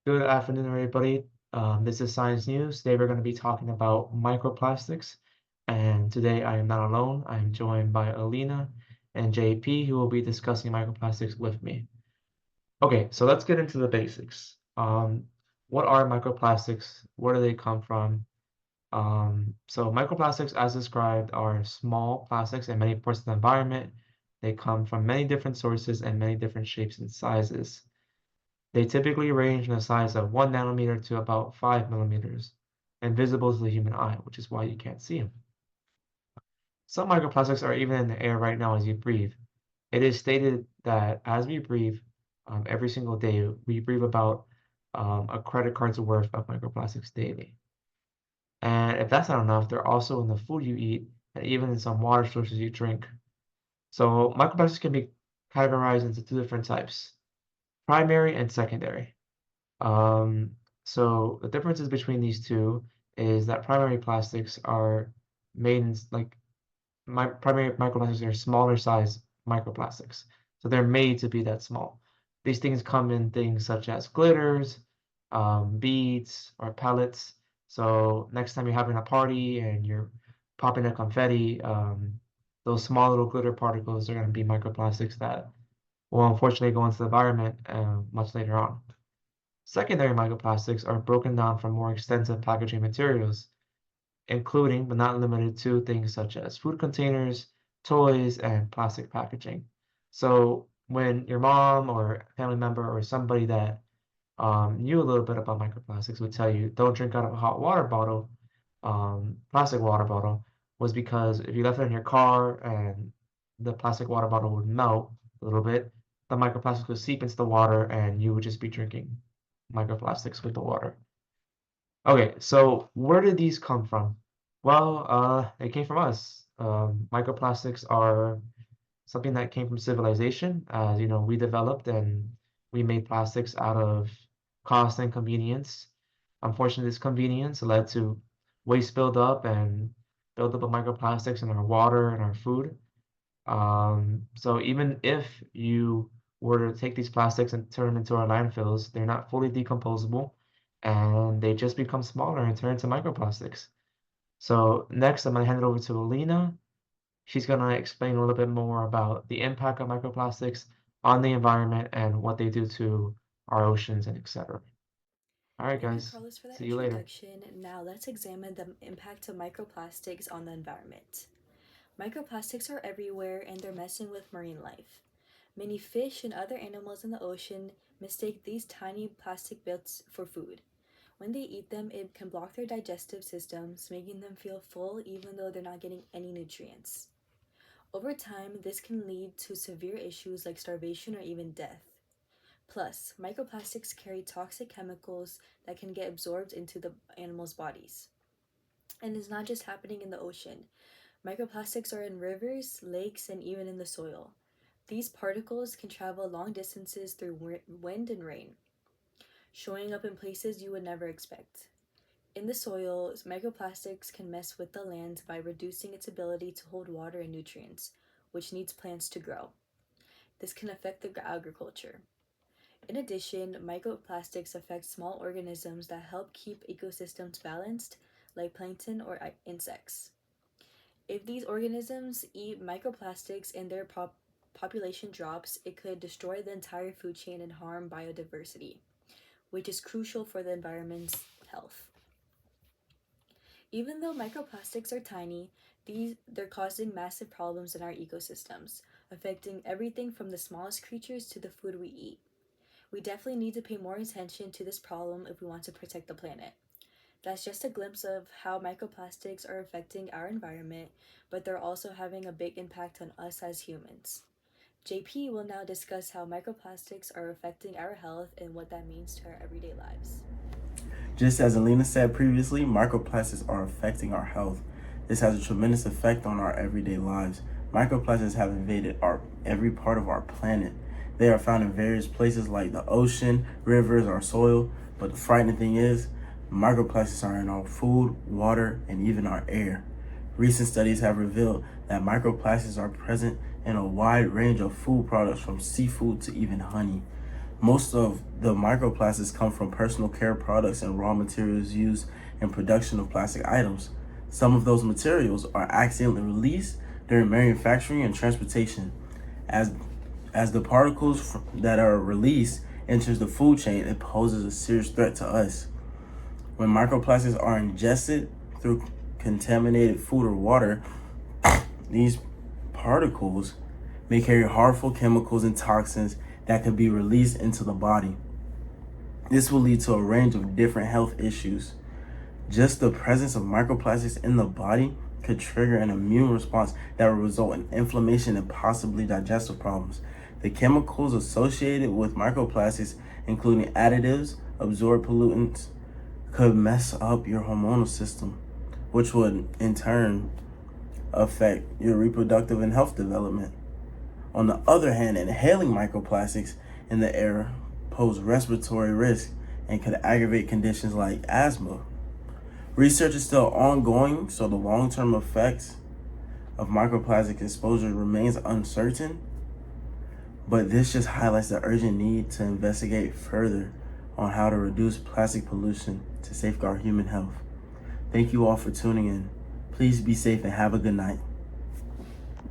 Good afternoon, everybody. This is Science News. Today we're going to be talking about microplastics. And today I am not alone. I am joined by Alina and JP, who will be discussing microplastics with me. Okay, so let's get into the basics. What are microplastics? Where do they come from? So microplastics, as described, are small plastics in many parts of the environment. They come from many different sources and many different shapes and sizes. They typically range in the size of 1 nanometer to about 5 millimeters, and visible to the human eye, which is why you can't see them. Some microplastics are even in the air right now as you breathe. It is stated that as we breathe, every single day, we breathe about a credit card's worth of microplastics daily. And if that's not enough, they're also in the food you eat and even in some water sources you drink. So microplastics can be categorized into two different types, primary and secondary. Um, so the differences between these two is that primary plastics are made in like primary microplastics are smaller size microplastics. So they're made to be that small. These things come in things such as glitters, beads, or pellets. So next time you're having a party and you're popping a confetti, those small little glitter particles are going to be microplastics that will unfortunately go into the environment much later on. Secondary microplastics are broken down from more extensive packaging materials, including but not limited to things such as food containers, toys, and plastic packaging. So when your mom or a family member or somebody that knew a little bit about microplastics would tell you, don't drink out of a hot water bottle, plastic water bottle, was because if you left it in your car and the plastic water bottle would melt a little bit, the microplastics would seep into the water and you would just be drinking microplastics with the water. Okay, so where did these come from? Well, they came from us. Microplastics are something that came from civilization. As you know, we developed and we made plastics out of cost and convenience. Unfortunately, this convenience led to waste buildup and buildup of microplastics in our water and our food. So even if you were to take these plastics and turn them into our landfills, they're not fully decomposable and they just become smaller and turn into microplastics. So next, I'm gonna hand it over to Alina. She's gonna explain a little bit more about the impact of microplastics on the environment and what they do to our oceans and etc. All right, Thank you, guys. Carlos, for that See you later. introduction. Now let's examine the impact of microplastics on the environment. Microplastics are everywhere and they're messing with marine life. Many fish and other animals in the ocean mistake these tiny plastic bits for food. When they eat them, it can block their digestive systems, making them feel full even though they're not getting any nutrients. Over time, this can lead to severe issues like starvation or even death. Plus, microplastics carry toxic chemicals that can get absorbed into the animals' bodies. And it's not just happening in the ocean. Microplastics are in rivers, lakes, and even in the soil. These particles can travel long distances through wind and rain, showing up in places you would never expect. In the soil, microplastics can mess with the land by reducing its ability to hold water and nutrients, which needs plants to grow. This can affect the agriculture. In addition, microplastics affect small organisms that help keep ecosystems balanced, like plankton or insects. If these organisms eat microplastics and their population drops, it could destroy the entire food chain and harm biodiversity, which is crucial for the environment's health. Even though microplastics are tiny, they're causing massive problems in our ecosystems, affecting everything from the smallest creatures to the food we eat. We definitely need to pay more attention to this problem if we want to protect the planet. That's just a glimpse of how microplastics are affecting our environment, but they're also having a big impact on us as humans. JP will now discuss how microplastics are affecting our health and what that means to our everyday lives. Just as Alina said previously, microplastics are affecting our health. This has a tremendous effect on our everyday lives. Microplastics have invaded every part of our planet. They are found in various places like the ocean, rivers, our soil. But the frightening thing is, microplastics are in our food, water, and even our air. Recent studies have revealed that microplastics are present in a wide range of food products from seafood to even honey. Most of the microplastics come from personal care products and raw materials used in production of plastic items. Some of those materials are accidentally released during manufacturing and transportation. As the particles that are released enters the food chain, it poses a serious threat to us. When microplastics are ingested through contaminated food or water, these particles may carry harmful chemicals and toxins that could be released into the body. This will lead to a range of different health issues. Just the presence of microplastics in the body could trigger an immune response that will result in inflammation and possibly digestive problems. The chemicals associated with microplastics, including additives, absorbed pollutants, could mess up your hormonal system, which would in turn affect your reproductive and health development. On the other hand, inhaling microplastics in the air pose respiratory risk and could aggravate conditions like asthma. Research is still ongoing, so the long-term effects of microplastic exposure remains uncertain, but this just highlights the urgent need to investigate further on how to reduce plastic pollution to safeguard human health. Thank you all for tuning in. Please be safe and have a good night.